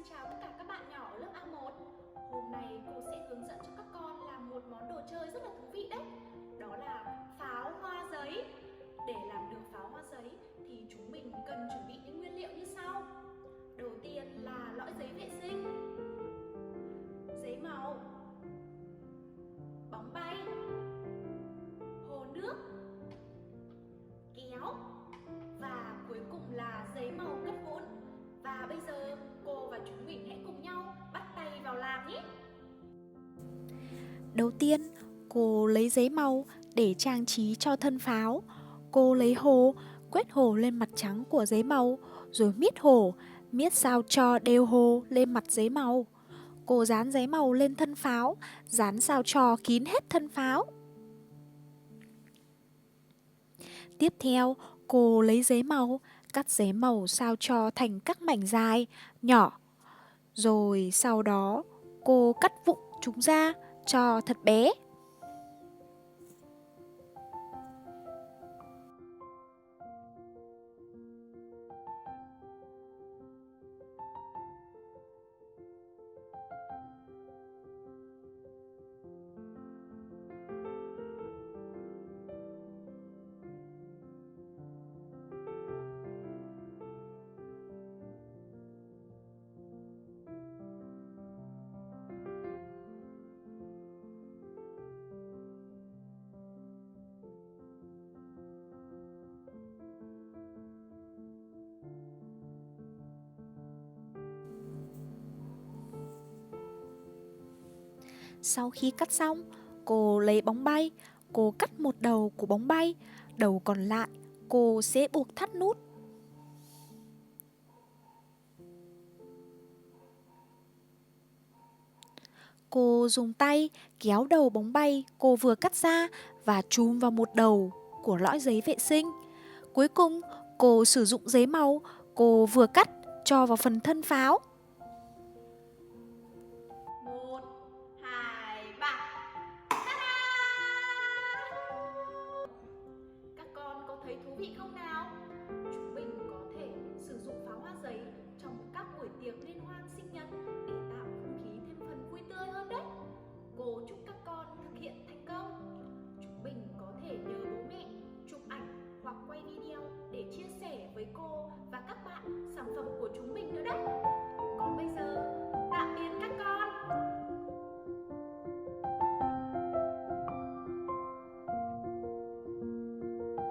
Xin chào tất cả các bạn nhỏ ở lớp A1. Hôm nay cô sẽ hướng dẫn cho các con làm một món đồ chơi rất là thú vị đấy. Đó là pháo hoa giấy. Để làm được pháo hoa giấy thì chúng mình cần chuẩn bị những nguyên liệu như sau. Đầu tiên là lõi giấy vệ sinh, giấy màu, bóng bay, hồ nước, kéo và cuối cùng là giấy màu cắt vụn. Và bây giờ cô và chúng mình hãy cùng nhau bắt tay vào làm nhé. Đầu tiên, cô lấy giấy màu để trang trí cho thân pháo. Cô lấy hồ, quét hồ lên mặt trắng của giấy màu, rồi miết sao cho đều hồ lên mặt giấy màu. Cô dán giấy màu lên thân pháo, dán sao cho kín hết thân pháo. Tiếp theo, cô lấy giấy màu, cắt giấy màu sao cho thành các mảnh dài, nhỏ. Rồi sau đó, cô cắt vụn chúng ra cho thật bé. Sau khi cắt xong, cô lấy bóng bay, cô cắt một đầu của bóng bay, đầu còn lại cô sẽ buộc thắt nút. Cô dùng tay kéo đầu bóng bay cô vừa cắt ra và chùm vào một đầu của lõi giấy vệ sinh. Cuối cùng, cô sử dụng giấy màu cô vừa cắt cho vào phần thân pháo. 1, 2, 3. Ta-da! Các con có thấy thú vị không nào? Chúng mình có thể sử dụng pháo hoa giấy trong các buổi tiệc liên hoan sinh nhật để tạo không khí thêm phần vui tươi hơn đấy. Cô chúc các con thực hiện thành công. Chúng mình có thể nhờ bố mẹ chụp ảnh hoặc quay video để chia sẻ với cô và các bạn sản phẩm của chúng mình